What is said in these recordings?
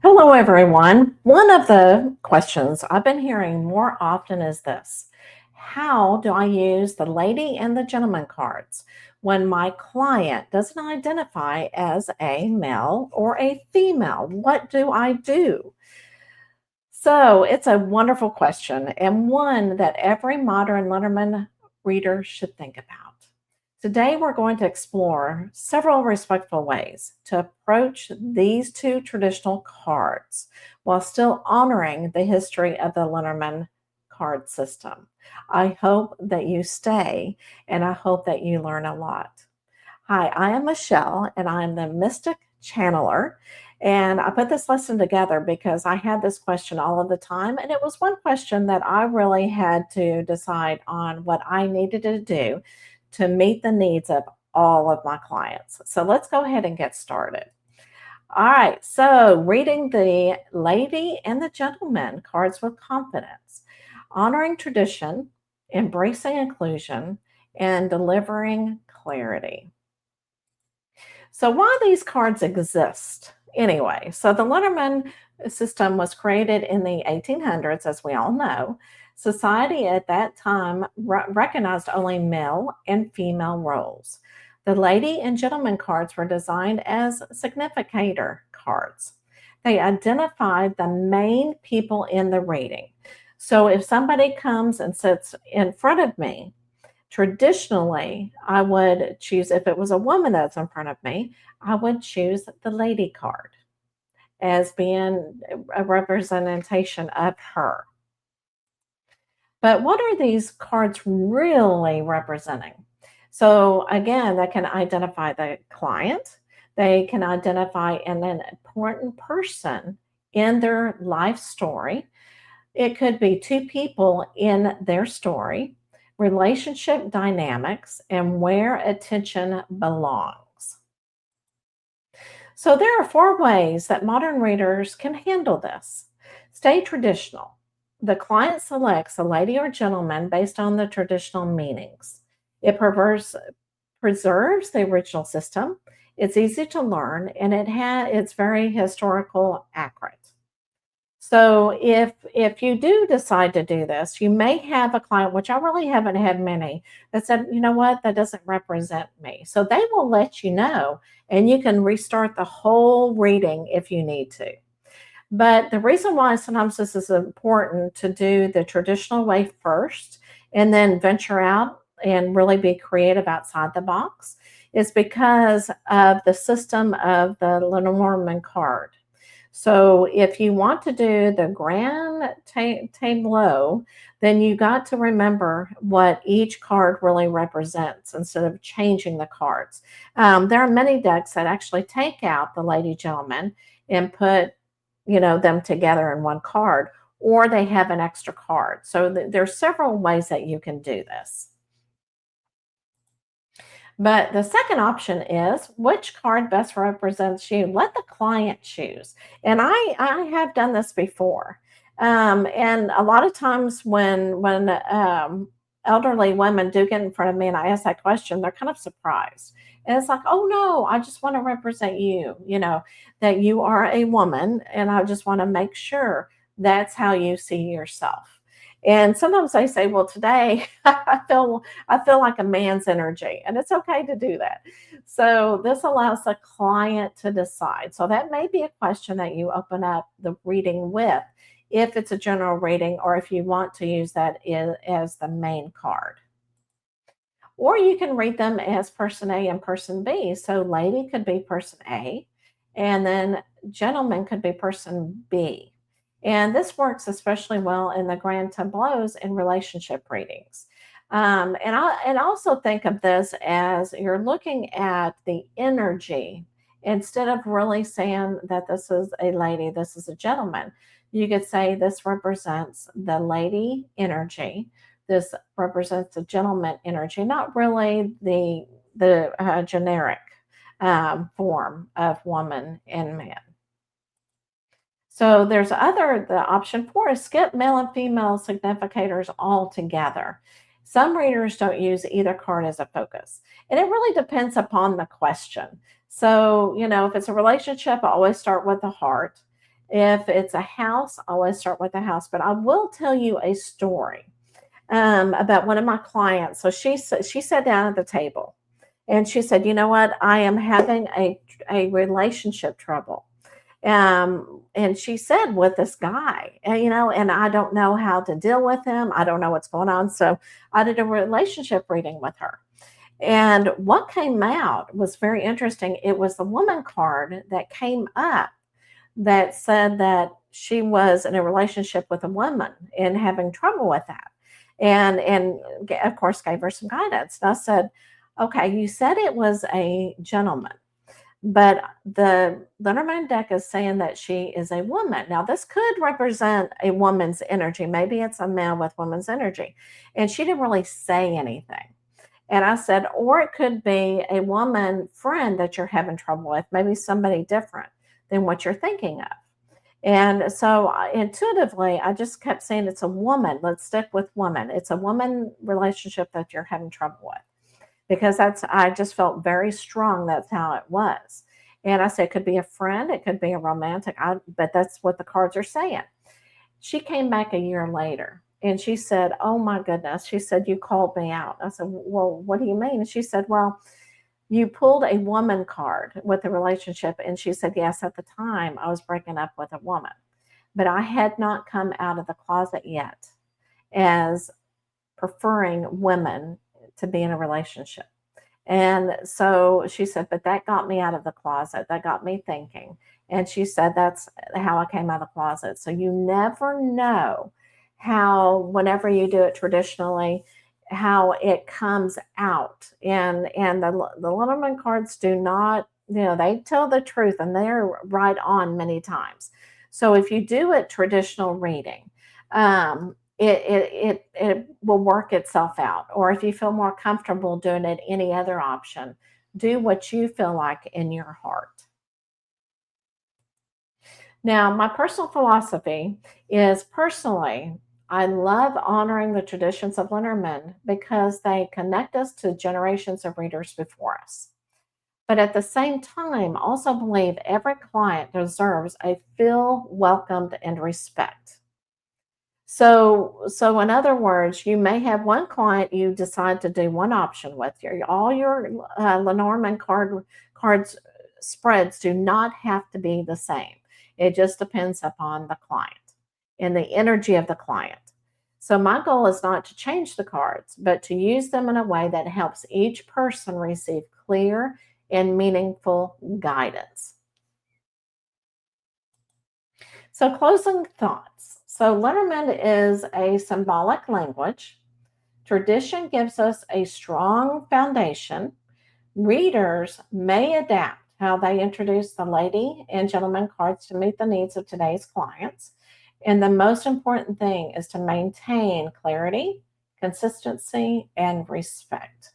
Hello, everyone. One of the questions I've been hearing more often is this: how do I use the lady and the gentleman cards when my client doesn't identify as a male or a female? What do I do? So it's a wonderful question and one that every modern Lenormand reader should think about. Today, we're going to explore several respectful ways to approach these two traditional cards while still honoring the history of the Lenormand card system. I hope that you stay and I hope that you learn a lot. Hi, I am Michelle, and I'm the Mystic Channeler. And I put this lesson together because I had this question all of the time. And it was one question that I really had to decide on what I needed to do to meet the needs of all of my clients. So let's go ahead and get started. All right, so reading the Lady and the Gentleman cards with confidence, honoring tradition, embracing inclusion, and delivering clarity. So why these cards exist anyway? So the Letterman system was created in the 1800s, as we all know. Society at that time recognized only male and female roles. The lady and gentleman cards were designed as significator cards. They identified the main people in the reading. So if somebody comes and sits in front of me, traditionally, I would choose, if it was a woman that's in front of me, I would choose the lady card as being a representation of her. But what are these cards really representing? So, again, they can identify the client, they can identify an important person in their life story. It could be two people in their story, relationship dynamics, and where attention belongs. So, there are four ways that modern readers can handle this. Stay traditional. The client selects a lady or gentleman based on the traditional meanings. It preserves the original system. It's easy to learn and it's very historical accurate. So if you do decide to do this, you may have a client, which I really haven't had many, that said, you know what, that doesn't represent me. So they will let you know, and you can restart the whole reading if you need to. But the reason why sometimes this is important to do the traditional way first and then venture out and really be creative outside the box is because of the system of the Lenormand card. So if you want to do the grand tableau, then you got to remember what each card really represents instead of changing the cards. There are many decks that actually take out the lady gentleman and put them together in one card, or they have an extra card. So there's several ways that you can do this. But the second option is which card best represents you. Let the client choose. And I have done this before. And a lot of times when elderly women do get in front of me and I ask that question, they're kind of surprised. And it's like, oh no, I just want to represent you, that you are a woman, and I just want to make sure that's how you see yourself. And sometimes they say, well, today I feel like a man's energy, and it's okay to do that. So this allows the client to decide. So that may be a question that you open up the reading with, if it's a general reading, or if you want to use that as the main card. Or you can read them as person A and person B. So lady could be person A, and then gentleman could be person B. And this works especially well in the grand tableaus in relationship readings. And also think of this as you're looking at the energy instead of really saying that this is a lady, this is a gentleman. You could say this represents the lady energy. This represents the gentleman energy, not really the generic form of woman and man. So the option four is skip male and female significators altogether. Some readers don't use either card as a focus, and it really depends upon the question. So, if it's a relationship, I always start with the heart. If it's a house, I always start with the house. But I will tell you a story about one of my clients. So she sat down at the table and she said, "You know what? I am having a relationship trouble." And she said, with this guy, and I don't know how to deal with him. I don't know what's going on. So I did a relationship reading with her. And what came out was very interesting. It was the woman card that came up that said that she was in a relationship with a woman and having trouble with that. And of course gave her some guidance. And I said, okay, you said it was a gentleman, but the Lenormand deck is saying that she is a woman. Now, this could represent a woman's energy. Maybe it's a male with woman's energy. And she didn't really say anything. And I said, or it could be a woman friend that you're having trouble with, maybe somebody different than what you're thinking of. And so intuitively, I just kept saying it's a woman. Let's stick with woman. It's a woman relationship that you're having trouble with because I just felt very strong. That's how it was. And I said, it could be a friend, it could be a romantic, but that's what the cards are saying. She came back a year later and she said, "Oh my goodness." She said, "You called me out." I said, "Well, what do you mean?" And she said, "Well, you pulled a woman card with the relationship." And she said, "Yes, at the time I was breaking up with a woman, but I had not come out of the closet yet as preferring women to be in a relationship." And so she said, "But that got me out of the closet. That got me thinking." And she said, "That's how I came out of the closet." So you never know how, whenever you do it traditionally, how it comes out. And the Lenormand cards do not, they tell the truth and they're right on many times. So if you do it traditional reading, it will work itself out. Or if you feel more comfortable doing it any other option, do what you feel like in your heart. Now, my personal philosophy is personally, I love honoring the traditions of Lenormand because they connect us to generations of readers before us. But at the same time, also believe every client deserves a feel welcomed and respect. So in other words, you may have one client you decide to do one option with. All your Lenormand cards spreads do not have to be the same. It just depends upon the client and the energy of the client. So my goal is not to change the cards, but to use them in a way that helps each person receive clear and meaningful guidance. So, closing thoughts. So, Lenormand is a symbolic language. Tradition gives us a strong foundation. Readers may adapt how they introduce the lady and gentleman cards to meet the needs of today's clients. And the most important thing is to maintain clarity, consistency, and respect.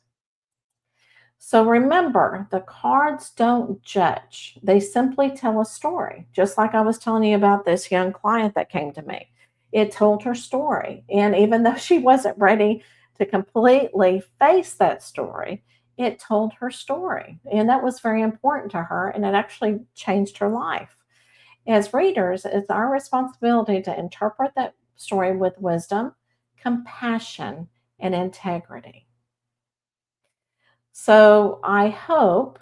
So remember, the cards don't judge. They simply tell a story. Just like I was telling you about this young client that came to me. It told her story. And even though she wasn't ready to completely face that story, it told her story. And that was very important to her. And it actually changed her life. As readers, it's our responsibility to interpret that story with wisdom, compassion, and integrity. So I hope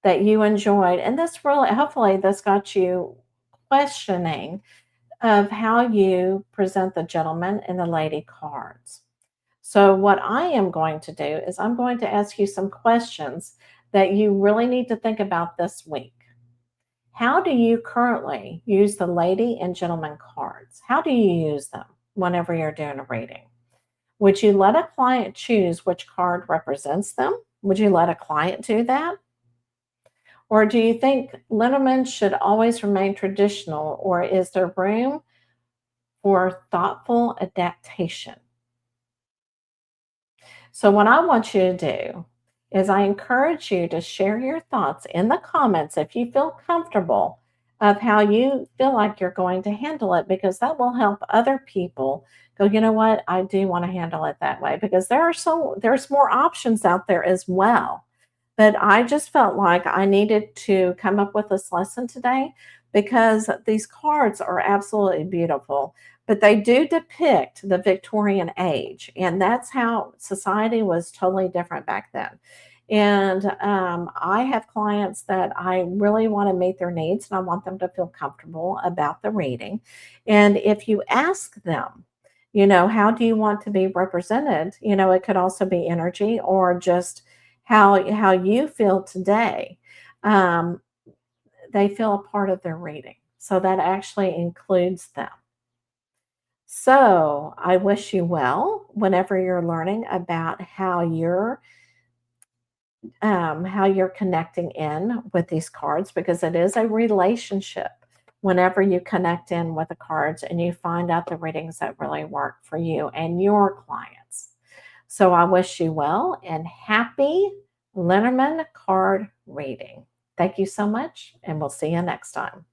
that you enjoyed, and this really, hopefully, this got you questioning of how you present the gentleman and the lady cards. So, what I am going to do is I'm going to ask you some questions that you really need to think about this week. How do you currently use the lady and gentleman cards? How do you use them whenever you're doing a reading? Would you let a client choose which card represents them? Would you let a client do that? Or do you think Lenormand should always remain traditional, or is there room for thoughtful adaptation? So, what I want you to do is I encourage you to share your thoughts in the comments if you feel comfortable of how you feel like you're going to handle it, because that will help other people go, you know what, I do want to handle it that way, because there's more options out there as well. But I just felt like I needed to come up with this lesson today because these cards are absolutely beautiful, but they do depict the Victorian age, and that's how society was totally different back then. And I have clients that I really want to meet their needs and I want them to feel comfortable about the reading. And if you ask them, how do you want to be represented? It could also be energy or just how you feel today. Um, they feel a part of their reading. So that actually includes them. So I wish you well whenever you're learning about how you're connecting in with these cards, because it is a relationship whenever you connect in with the cards and you find out the readings that really work for you and your clients. So I wish you well and happy Lenormand card reading. Thank you so much, and we'll see you next time.